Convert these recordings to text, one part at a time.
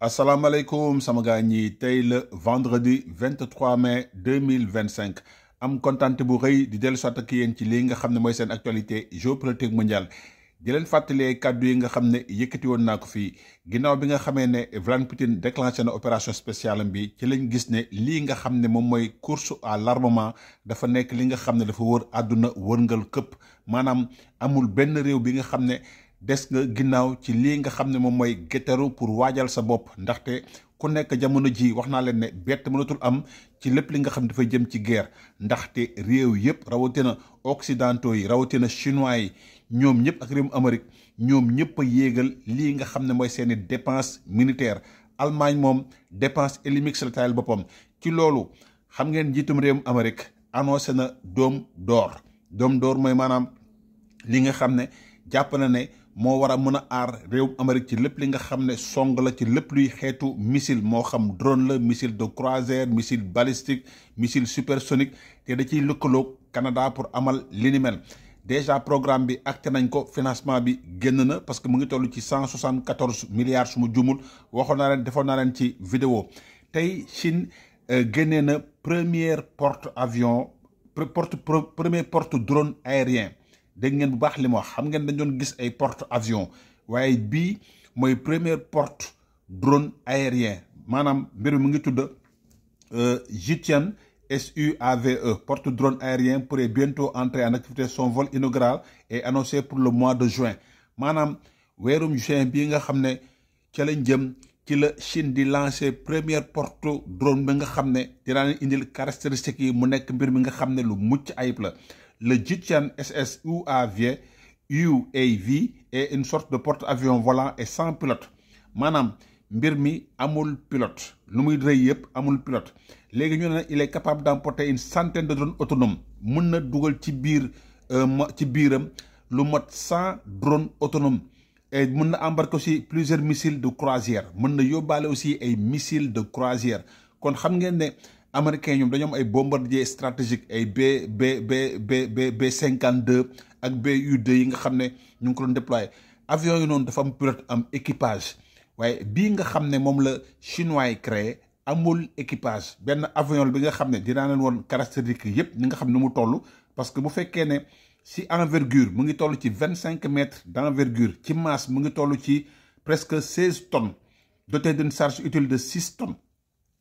asalaamaaleykum sama gaa ñi tey le vendredi 23 mai 2025 am kontante bu rëy di dellu soit ak yéen ci lii nga xam ne mooy seen actualité géopolitique mondiale di leen fàttalee kàddu yi nga xam ne yëkkati woon naa ko fii ginnaaw bi nga xamee ne Vladimir Poutine déclenché na opération spéciale bi ci lañ gis ne lii nga xam ne moom mooy course à l'armement dafa nekk li nga xam ne dafa wër àdduna wërngal këpp maanaam amul benn réew bi nga xam ne des nga ginnaaw ci lii nga xam ne moom mooy géttaru pour waajal sa bopp ndaxte ku nekk jamono ji wax naa leen ne bett mënatul am ci lépp li nga xam ne dafay jëm ci guerre ndaxte réew yëpp rawatina occidentaux yi rawatina chinois yi ñoom ñëpp ak réewum Amérique ñoom ñëpp a yéegal lii nga xam ne mooy seeni dépense militaire Allemagne moom dépense élimix la taayal boppam ci loolu xam ngeen njiitum réewum Amérique annoncé na Dôme d'or mooy maanaam li nga xam ne jàpp na ne moo war a mën a aar réewum Amérique ci lépp li nga xam ne song la ci lépp luy xeetu missile moo xam drone la missile de croisière missile balistique missile supersonique te da ciy lëkkaloog Canada pour amal li ni mel déjà programme bi acté nañ ko financement bi génn na parce que mu ngi toll ci 174 milliards su ma jumul waxoon naa leen defoon naa leen ci vidéo tey Chine génnee na premier porte drone aérien dégg ngeen bu baax li ma wax xam ngeen dañ doon gis ay porte avion waaye bii mooy premier porte drone aérien maanaam mbir mi mu ngi tudd Zhutian SUAVE porte drone aérien pourrait bientôt entrer en activité. Son vol inaugural est annoncé pour le mois de juin maanaam weerum juin bii nga xam ne ca lañ jëm ci la Chine di lancer première porte drone bi nga xam ne dinaa leen indil caractéristiques yi mu nekk mbir mi nga xam ne lu mucc ayib la. Le Zhutian SSUAV est une sorte de porte-avions volant et sans pilote maanaam mbir mi amul pilote lu muy rëy yëpp amul pilote léegi ñu ne il est capable d'emporter une centaine de drones autonomes mën na dugal ci biiram lu mot 100 drones autonomes et mën na embarquer aussi plusieurs missiles de croisière mën na yóbbaale aussi ay missiles de croisière kon xam ngeen ne américains ñoom dañoo am ay bombardier stratégique ay B-52 ak BU-2 yi nga xam ne ñu ngi ko doon déployé avions yi noonu dafa am pilote am équipage waaye bii nga xam ne moom la chinois yi créé amul équipage benn avion bi nga xam ne dinaa leen woon caractéristique yëpp ni nga xam ne mu toll parce que bu fekkee ne si envergure mu ngi toll ci 25 mètres d'envergure ci masse mu ngi toll ci presque 16 tonnes doté d'une charge utile de 6 tonnes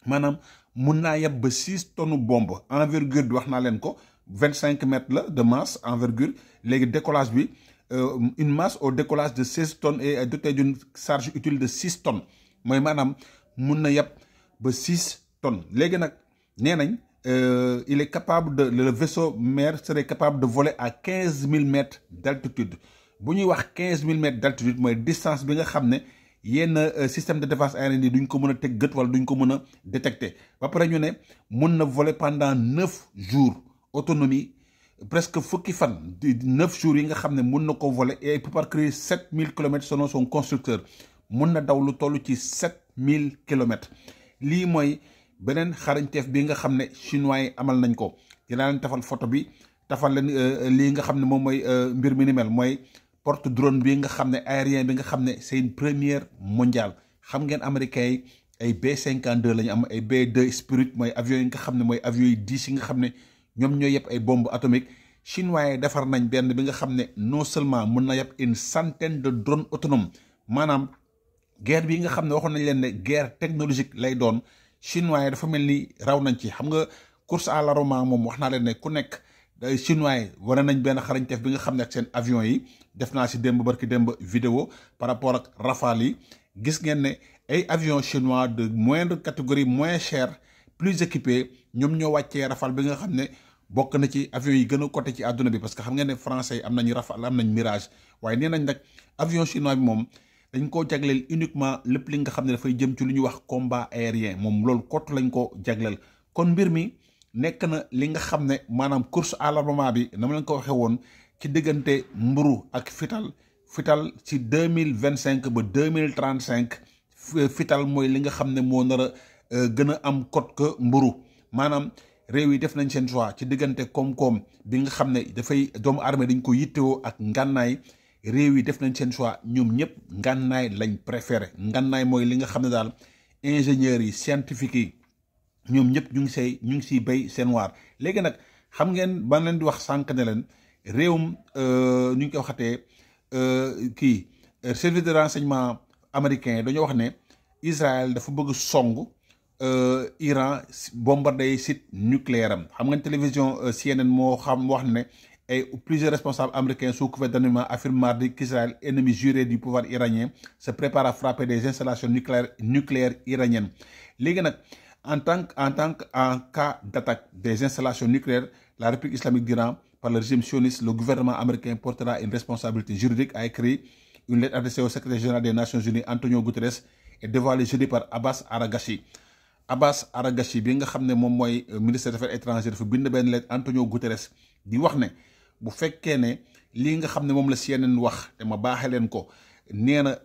maanaam mun naa yeb ba 6 tonnes bombe envergure bi wax naa leen ko 25 mètres la de masse envergure léegi décollage bi une masse au décollage de 16 tonnes et doté d'une charge utile de 6 tonnes mooy maanaam mun na yeb ba 6 tonnes léegi nag nee nañ il est capable le vaisseau mère serait capable de voler à 15 000 mètres d'altitude bu ñuy wax 15 000 mètres d'altitude mooy distance bi nga xam ne yenn système de défense aérienne yi duñ ko mën a teg gët wala duñ ko mën a détecter ba pare ñu ne mun na voler pendant 9 jours autonomie presque fukki fan 9 jours yi nga xam ne mun na ko voler et il peut parcourir 7000 kilomètres selon son constructeur mun na daw lu toll ci 7000 kilomètres lii mooy beneen xarañteef bi nga xam ne chinois yi amal nañ ko dinaa leen tafal photo bi tafal leen lii nga xam ne moom mooy mbir mi ni mel mooy porte drone bi nga xam ne aérien bi nga xam ne c'est une première mondiale xam ngeen américains yi ay B-52 la ñu am ay B-2 Spirit mooy avions yi nga xam ne mooy avions yi 10 yi nga xam ne ñoom ñooy yëpp ay bombe atomique chinois yi defar nañ benn bi nga xam ne non seulement mën na yëpp une centaine de drones autonomes maanaam guerre bi nga xam ne waxoon nañ leen ne guerre technologique lay doon chinois yi dafa mel ni raw nañ ci xam nga course à l'armement moom wax naa leen ne ku nekk chinois yi wane nañ benn xarañteef bi nga xam ne ak seen avions yi def naa si démb barki démb vidéo par rapport ak Rafale yi gis ngeen ne ay avions chinois de moindre catégorie moins cher plus équipés ñoom ñoo wàccee Rafale bi nga xam ne bokk na ci avions yi gën a coté ci àdduna bi parce que xam ngeen ne français yi am nañ Rafale am nañ Mirage waaye nee nañ nag avion chinois bi moom dañ koo jagleel uniquement lépp li nga xam ne dafay jëm ci lu ñuy wax combat aérien moom loolu kott lañ ko jagleel kon mbir mi nekk na li nga xam ne maanaam course à l'armement bi na ma leen ko waxee woon ci diggante mburu ak fital ci 2025 ba 2035 fital mooy li nga xam ne moo nar a gën a am cote que mburu maanaam réew yi def nañ seen choix ci diggante koom-koom bi nga xam ne dafay doomu armée dañ ko yittewoo ak ngànnaay réew yi def nañ seen choix ñoom ñëpp ngànnaay lañ préféré ngànnaay mooy li nga xam ne daal ingénieurs yi scientifiques yi ñoom ñëpp ñu ngi siy béy seen waar. léegi nag xam ngeen ba leen di wax sànq ne leen réewum ñu ngi koy waxatee kii service de renseignement américain dañoo wax ne Israël dafa bëgg song Iran bombardé site nucléaire am. xam nga télévision CNN moo wax ne et plusieurs responsables américains sous couvert d'anonymat affirment mardi qu'Israël, ennemi juré du pouvoir iranien, se prépare à frapper des installations nucléaires iraniennes. léegi nag en cas d'attaque des installations nucléaires, la République islamique d'Iran par le régime sioniste, le gouvernement américain portera une responsabilité juridique, a écrit une lettre adressée au secrétaire général des Nations Unies Antonio Guterres et dévoilée jeudi par Abbas Aragachi. Abbas Aragachi bi nga xam ne moom mooy ministre des affaires étrangères dafa bind benn lettre Antonio Guterres di wax ne bu fekkee ne lii nga xam ne moom la CNN wax te ma baaxee leen ko nee na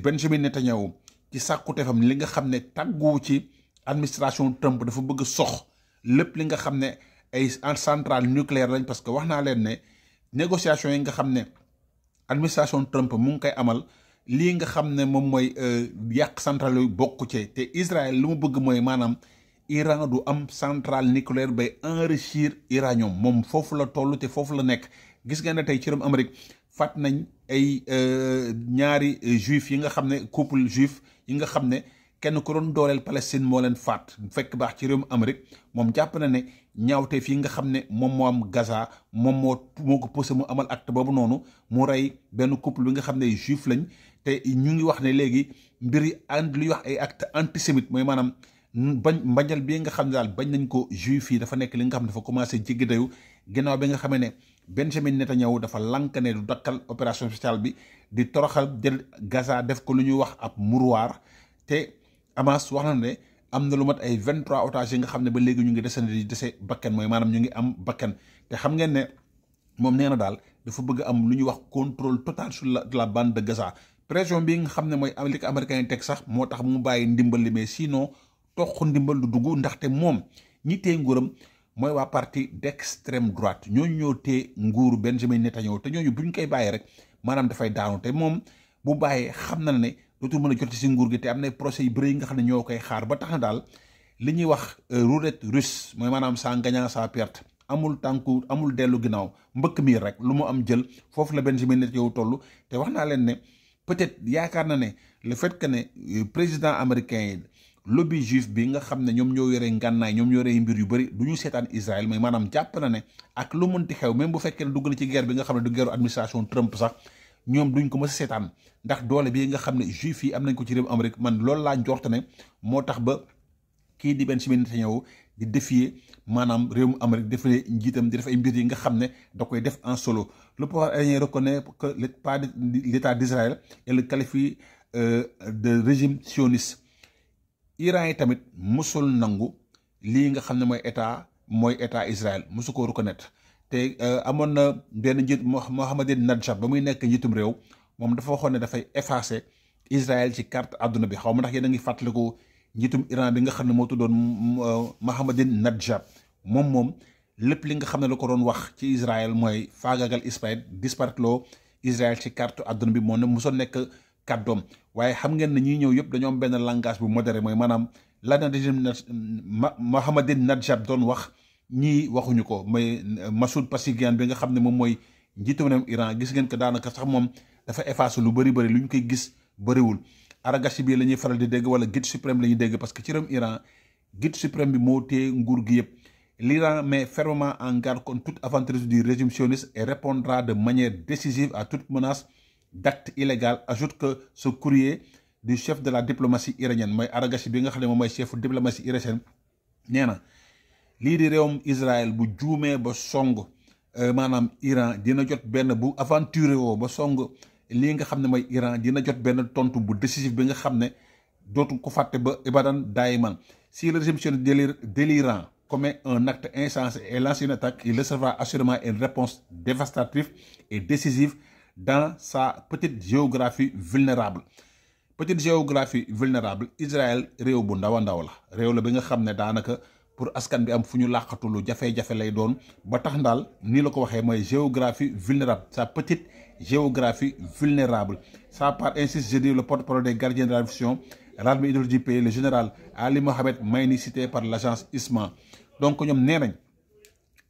Benjamin Netanyahu ci sàkkuteefam li nga xam ne tàgguwu ci administration Trump dafa bëgg sox lépp li nga xam ne ay centrale nucléaire lañ, parce que wax naa leen ne négociation yi nga xam ne administration Trump mu ngi koy amal lii nga xam ne moom mooy yàq centrale yooyu bokku ci. te Israël lu mu bëgg mooy maanaam Iran du am centrale nucléaire bay enrichir uranium moom foofu la toll te foofu la nekk. gis nga ne tey ci réewum Amérique faat nañ ay ñaari juif yi nga xam ne couple juif yi nga xam ne kenn ku doon dooleel Palestine moo leen faat fekk baax ci réewum Amérique moom jàpp na ne ñaawte fii nga xam ne moom moo am Gaza moom moo ko poussé mu amal acte boobu noonu mu rey benn couple bi nga xam ne juif lañ. te ñu ngi wax ne léegi mbir yi luy wax ay acte antisémite mooy maanaam mbañal bii nga xam ne daal bañ nañ ko juif yi dafa nekk li nga xam ne dafa commencé jéggi dayu ginnaaw bi nga xamee ne Benjamin Netanyahu dafa lank ne du dakkal opération spéciale bi di toroxal jël Gaza def ko lu ñuy wax ab mouroir. te Hamas wax na ne am na lu mat ay 23 otages yi nga xam ne ba léegi ñu ngi dese bakkan mooy maanaam ñu ngi am bakkan. te xam ngeen ne moom nee na daal dafa bëgg am lu ñuy wax contrôle total sur la bande de Gaza. pression bi nga xam ne mooy li ko américain yi teg sax moo tax mu bàyyi ndimbal li mais sinon toq ndimbal du dugg, ndaxte moom ñi tee nguuram mooy waa parti d'extrême droite ñooñu ñoo tee nguuru Benjamin Netanyahu te ñooñu buñ koy bàyyi rek maanaam dafay daanu. te moom bu bàyyee xam na ne dootul mën a jot si nguur gi te am na procès yu bëri yi nga xam ne ñoo koy xaar ba tax na daal li ñuy wax roulette russe mooy maanaam sans gagnant sans perte amul tànku amul dellu ginnaaw mbëkk mi rek lu mu am jël foofu la Benjamin Netanyahu toll. te wax naa leen ne peut-être yaakaar na ne le fait que ne président américain yi lobby juif bi nga xam ne ñoom ñoo yore ngànnaay ñoom ñoo yore mbir yu bëri du ñu seetaan Israël mais maanaam jàpp na ne ak lu mënti xew même bu fekkee ne dugg na ci guerre bi nga xam ne du guerre administration Trump sax ñoom duñ ko mës a seetaan ndax doole bi nga xam ne juif yi am nañ ko ci réew Amérique. man loolu laa njort ne moo tax ba kii di Benjamin Netanyahu di défier maanaam réewum Amérique defee njiitam di def ay mbir yi nga xam ne da koy def en solo. Le pouvoir iranien reconnaît que l'État d'Israël et le qualifie de régime sioniste. Iran yi tamit musul nangu lii nga xam ne mooy état Israël musu ko reconnaître. te amoon na benn njiit Ahmadinejad ba muy nekk njiitum réew moom dafa waxoon ne dafay effacer Israël ci carte àdduna bi. xaw ma ndax yéen a ngi fàttaliku njiitum Iran bi nga xam ne moo tuddoon Ahmadinejad moom lépp li nga xam ne la ko doon wax ci Israël mooy faagagal Israël disparaître loo Israël ci carte àdduna bi moo ne mosoon nekk kàddoom. waaye xam ngeen ne ñi ñëw yëpp dañoo am benn langage bu modéré mooy maanaam la Ahmadinejad doon wax ñii waxuñu ko. mooy Massoud Pezeshkian bi nga xam ne moom mooy njiitu réewum Iran gis ngeen ko daanaka sax moom dafa effacé lu bëri lu ñu koy gis bëriwul. Aragachi bi la ñuy faral di dégg wala guide suprême la ñuy dégg parce que ci réewum Iran guide suprême bi moo téye nguur gi yëpp. L'Iran met fermement en garde contre toute aventure du régime sioniste et répondra de manière décisive à toute menace d'acte illégal. Ajoute que ce courrier du chef de la diplomatie iranienne mooy Aragachi bi nga xam ne moom mooy chef diplomatie iranienne nee na lii di réewum Israël bu juumee ba song maanaam Iran dina jot benn bu aventuré woo ba song lii nga xam ne mooy Iran dina jot benn tontu bu décisif bi nga xam ne dootu ko fàtte ba ibadan daayiman. Si le régime sioniste délirant commet un acte insensé et lance une attaque, il recevra assurément une réponse dévastatrice et décisive dans sa petite géographie vulnérable. Petite géographie vulnérable Israël réew bu ndaw a ndaw la réew la bi nga xam ne daanaka pour askan bi am fu ñu làqatu lu jafe-jafe lay doon ba tax ndaal nii la ko waxee mooy géographie vulnérable sa petite géographie vulnérable. Ça part ainsi je dis le porte-parole des gardiens de la mission l'armée hydraulique du pays, le général Ali Mohamed Mayni, cité par l'agence ISMA. Donc ñoom nee nañ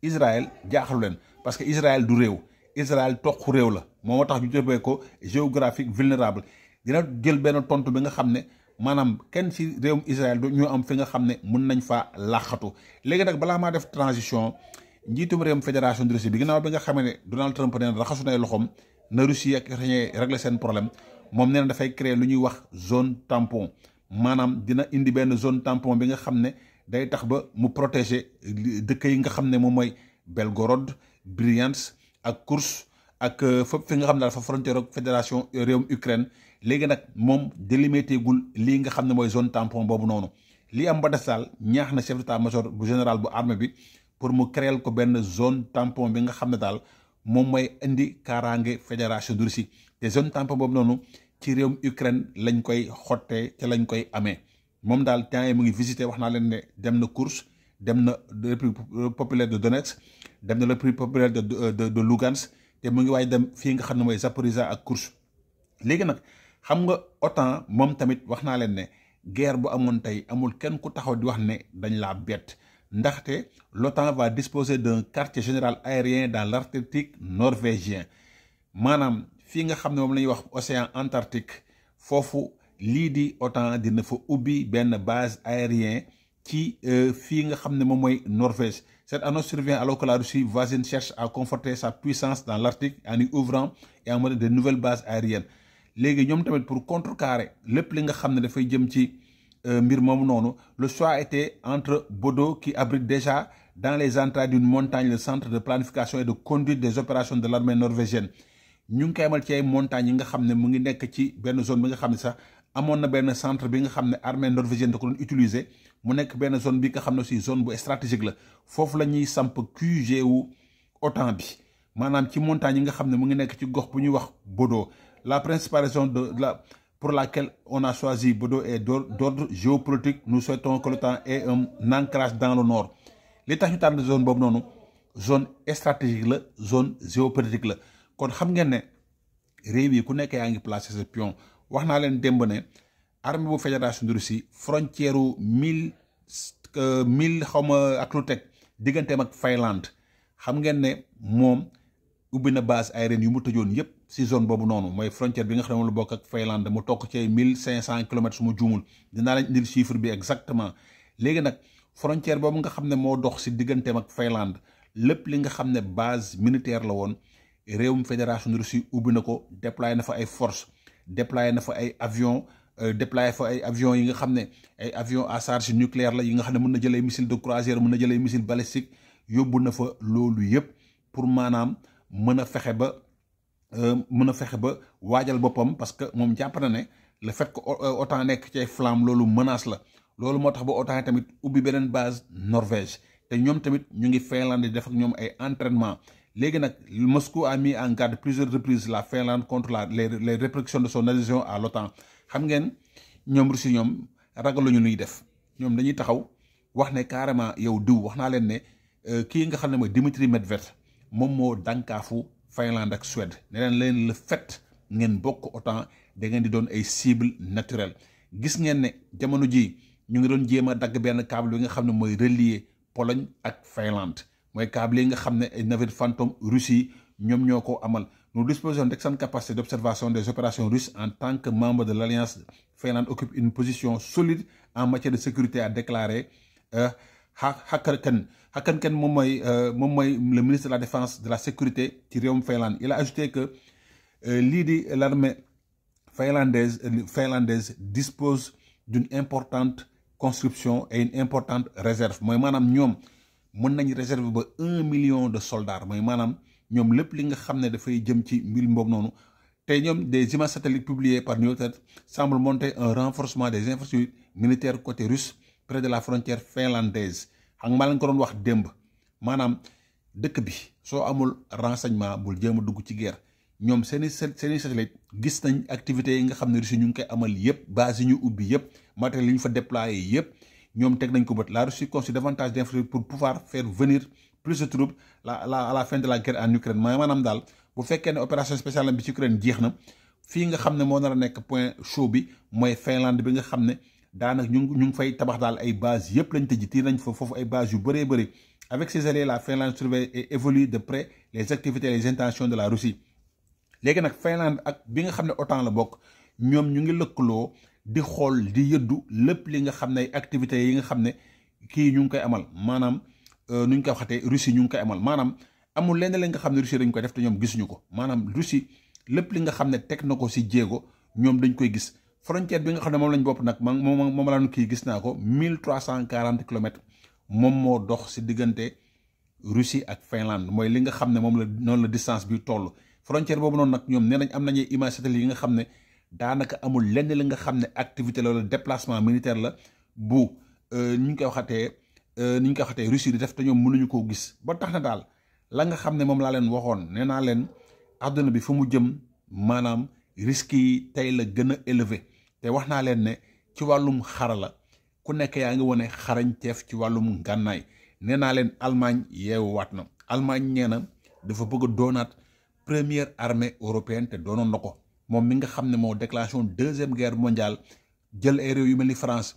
Israël jaaxalu leen parce que Israël du réew, Israël toq réew la moo tax ñu jëfee ko géographique vulnérable. dina jël benn tontu bi nga xam ne maanaam kenn ci réewum Israël du ñu am fi nga xam ne mun nañ faa làqatu. léegi nag balaa maa def transition njiitum réewum fédération de Russie bi ginnaaw bi nga xamee ne Donald Trump nee na raxasu nay loxoom na Russie ak Ukraine régler seen problème moom nee na dafay créer lu ñuy wax zone tampon maanaam dina indi benn zone tampon bi nga xam ne day tax ba mu protéger dëkk yi nga xam ne moom mooy Belgorod, Bryansk ak Kursk ak fépp fi nga xam ne daal fa frontière ak fédération réewum Ukraine. léegi nag moom délimité gul lii nga xam ne mooy zone tampon boobu noonu lii am ba des daal ñaax na chef d'état-major bu général bu armée bi pour mu créer ko benn zone tampon bi nga xam ne daal moom mooy indi kaaraange fédération de Russie te zone tampon boobu noonu ci réewum Ukraine lañ koy xottee te lañ koy amee moom daal temps yi mu ngi visité wax naa leen ne dem na Kursk dem na République populaire de Donetsk dem na République populaire de Lugansk te mu ngi waaj dem fii nga xam ne mooy Zaporizhzhia ak Kursk. léegi nag xam nga OTAN moom tamit wax naa leen ne guerre bu amoon tey amul kenn ku taxaw di wax ne dañ laa bett ndaxte l'OTAN va disposer d'un quartier général aérien dans l'Arctique norvégien maanaam fii nga xam ne moom la ñuy wax océan Antarctique foofu lii di OTAN dina fa ubbi benn base aérien ci fii nga xam ne moom mooy Norvège. Cette annonce survient alors que la Russie voisine cherche à conforter sa puissance dans l'Arctique en y ouvrant et en menant de nouvelles bases aériennes. léegi ñoom tamit pour contrecarrer lépp li nga xam ne dafay jëm ci mbir moomu noonu le choix a été entre Bodo qui abrite déjà dans les entrailles d'une montagne le centre de planification et de conduite des opérations de l'armée norvégienne. ñu ngi koy amal ci ay montagnes yi nga xam ne mu ngi nekk ci benn zone bi nga xam ne sax amoon na benn centre bi nga xam ne armée norvégienne da ko doon utiliser mu nekk benn zone bi nga xam ne aussi zone bu stratégique la foofu la ñuy samp QG wu OTAN bi maanaam ci montagnes yi nga xam ne mu ngi nekk ci gox bu ñuy wax Bodo. La principale raison pour laquelle on a choisi Bodo est d'ordre géopolitique. Nous souhaitons que l'OTAN ait un ancrage dans le nord. li tax ñu tànn zone boobu noonu zone stratégique la zone géopolitique la kon xam ngeen ne réew yi ku nekk yaa ngi placé sa pion wax naa leen démb ne armée bu fédération de Russie frontière u mille xaw ma ak lu teg digganteem ak Finlande xam ngeen ne moom ubbi na base aérienne yu mu tëjoon yépp si zone boobu noonu mooy frontière bi nga xam ne lu bokk ak Finlande mu tokk ci 1500 kilomètres su ma juumul dinaa leen indil chiffre bi exactement. léegi nag frontière boobu nga xam ne moo dox si digganteem ak Finlande lépp li nga xam ne base militaire la woon réewum fédération de Russie ubbi na ko déployé na fa ay forces déployé na fa ay avions déployé fa ay avions yi nga xam ne ay avions à charge nucléaire la yi nga xam ne mën na jël ay missiles de croisière mën na jël ay missiles balistiques yóbbu na fa loolu yépp pour maanaam mën a fexe ba waajal boppam parce que moom jàpp na ne le fait que OTAN nekk ci ay flamme loolu menace la loolu moo tax ba OTAN tamit ubbi beneen base Norvège te ñoom tamit ñu ngi Finlande di def ak ñoom ay entraînement. léegi nag Moscou a mis en garde plusieurs reprises la Finlande contre les répercussions de son adhésion à l'OTAN. xam ngeen ñoom Russie ñoom ragaluñu luy def ñoom dañuy taxaw wax ne carrément yow diw wax naa leen ne kii nga xam ne mooy Dmitry Medvedev moom moo dànkaafu Finlande ak Suède ne leen le fait ngeen bokk OTAN da ngeen di doon ay cible naturelle. gis ngeen ne jamono ji ñu ngi doon jéem a dagg benn câble bi nga xam ne mooy relier Pologne ak Finlande mooy câble yi nga xam ne ay navires fantômes russes ñoom ñoo ko amal. Nous disposons d'excellentes capacités d'observation des opérations russes en tant que membre de l'Alliance. Finlande occupe une position solide en matière de sécurité, a déclaré Hakanken moom mooy le ministre de la Défense de la Sécurité ci réewum Finlande. Il a ajouté que lii di l'armée finlandaise dispose d'une importante conscription et une importante réserve mooy maanaam ñoom mën nañ réserver ba 1 million de soldats mooy maanaam ñoom lépp li nga xam ne dafay jëm ci mbir mboobu noonu te ñoom des images satellites publiées par New York Times semblent montrer un renforcement des infrastructures militaires côté russe près de la frontière finlandaise. xam nga maa leen ko doon wax démb maanaam dëkk bi soo amul renseignement bul jéem a dugg ci guerre ñoom seeni satellite gis nañ activités yi nga xam ne Russie ñu ngi koy amal yépp base yi ñu ubbi yépp matériel yi ñu fa déployé yépp ñoom teg nañ ko bët. La Russie conçoit davantage d'infrastructures pour pouvoir faire venir plus de troupes à la fin de la guerre en Ukraine maanaam daal bu fekkee ne opération spéciale bi ci Ukraine jeex na fii nga xam ne moo nar a nekk point chaud bi mooy Finlande bi nga xam ne daanaka ñu ngi fay tabax daal ay base yëpp lañ tëj tiir nañ fa foofu ay base yu bëree bëri. Avec ces alliés, la Finlande surveille et évolue de près les activités et les intentions de la Russie. léegi nag Finlande ak bi nga xam ne OTAN la bokk ñoom ñu ngi lëkkaloo di xool di yëddu lépp li nga xam ne ay activités yi nga xam ne kii ñu ngi koy amal maanaam nu ñu koy waxatee Russie ñu ngi koy amal maanaam amul lenn li nga xam ne Russie dañ koy def te ñoom gisuñu ko maanaam Russie lépp li nga xam ne teg na ko si jéego ñoom dañ koy gis frontière bi nga xam ne moom lañ bopp nag moom laa nu kii gis naa ko 1340 kilomètres moom moo dox si diggante Russie ak Finlande mooy li nga xam ne moom la noonu la distance bi toll frontière boobu noonu nag ñoom nee nañ am nañu image satellite yi nga xam ne daanaka amul lenn li nga xam ne activité la wala déplacement militaire la bu ni ñu koy waxatee Russie di def te ñoom mënuñu koo gis ba tax na daal la nga xam ne moom laa leen waxoon nee naa leen àdduna bi fu mu jëm maanaam risques yi tey la gën a élevé te wax naa leen ne ci wàllum xarala ku nekk yaa ngi wane xarañteef ci wàllum gànnaay nee naa leen Allemagne yeewuwaat na Allemagne nee na dafa bëgg a doonaat première armée européenne te doonoon na ko moom mi nga xam ne moo déclaration deuxième guerre mondiale jël ay réew yu mel ni France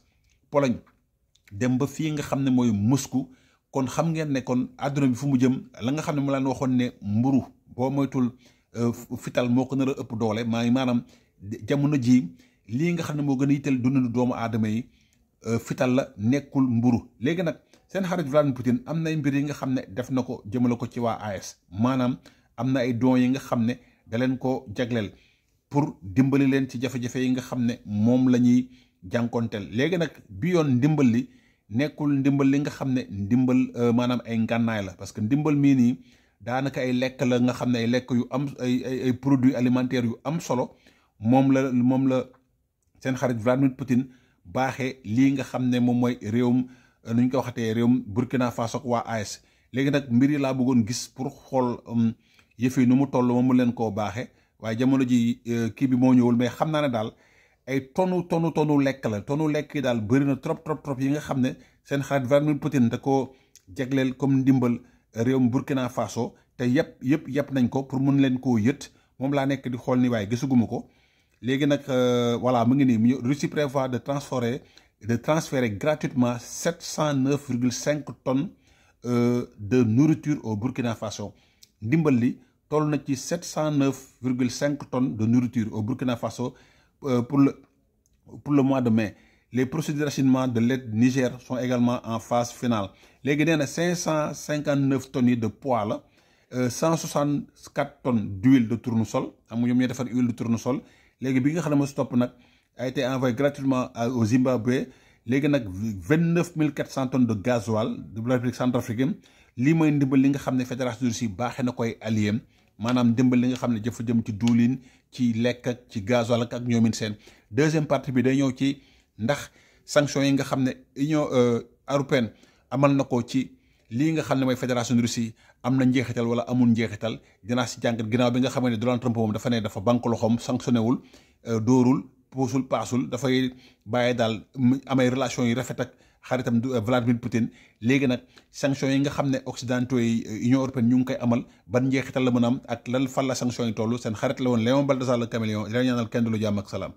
Pologne dem ba fii nga xam ne mooy Moscou kon xam ngeen ne kon àdduna bi fu mu jëm la nga xam ne mu laan waxoon ne mburu boo moytul fital moo ko nar a ëpp doole maanaam jamono ji lii nga xam ne moo gën a yitteel dundu doomu aadama yi fital la nekkul mburu léegi nag seen xarit Vladimir Poutine am nay mbir yi nga xam ne def na ko jëmale ko ci waa AES maanaam am na ay dons yi nga xam ne da leen ko jagleel pour dimbali leen ci jafe-jafe yi nga xam ne moom la ñuy jànkonteel léegi nag bi yoon ndimbal li nekkul ndimbal li nga xam ne ndimbal maanaam ay ngànnaay la parce que ndimbal mii nii daanaka ay lekk la nga xam ne ay lekk yu am ay produits alimentaires yu am solo moom la seen xarit Vladimir Poutine baaxee lii nga xam ne moom mooy réewum nu ñu ko waxatee réewum Burkina Faso ak waa AES léegi nag mbir yi laa bëggoon gis pour xool yëf yi nu mu toll moom mu leen koo baaxee waaye jamono ji kii bi moo ñëwul mais xam naa ne daal ay tonu lekk la tonu lekk yi daal bëri na trop yi nga xam ne seen xarit Vladimir Poutine da ko jagleel comme ndimbal réewum Burkina Faso te yëpp nañ ko pour mun leen koo yët moom laa nekk di xool ni waaye gisuguma ko léegi nag voilà mu ngi nii Russie prévoit de transférer gratuitement 709,5 tonnes de nourriture au Burkina Faso ndimbal li toll na ci 709,5 tonnes de nourriture au Burkina Faso pour le mois de mai. Les procédures d'acheminement de l'aide Niger sont également en phase finale léegi nee na 559 tonnes de poids la 164 tonnes d'huile de tournesol xam nga ñoom ñooy defar huile de tournesol léegi bi nga xam ne ma stop nag a été envoyé gratuitement au Zimbabwe léegi nag 29 400 tonnes de gasoil de la République centrafricaine lii mooy ndimbal li nga xam ne fédération de Russie baaxee na koy alliés maanaam ndimbal li nga xam ne dafa jëm ci duulin ci lekk ak ci gasoil ak ñoomin seen deuxième partie bi day ñëw ci ndax sanctions yi nga xam ne Union européenne amal na ko ci lii nga xam ne mooy fédération de Russie am na njeexital wala amul njeexital dinaa si jàngat ginnaaw bi nga xam ne Donald Trump moom dafa ne dafa banque loxoom sanctionné wul dóorul puusul paasul dafay bàyyi daal amay relation yi rafet ak xaritam Vladimir Poutine léegi nag sanctions yi nga xam ne occidentaux yi Union européenne ñu ngi koy amal ban njeexital la mën a am ak lan fan la sanctions yi toll seen xarit la woon Léon Baltasar le Caméléon di la ñaanal kenn du lu jàmm ak salaam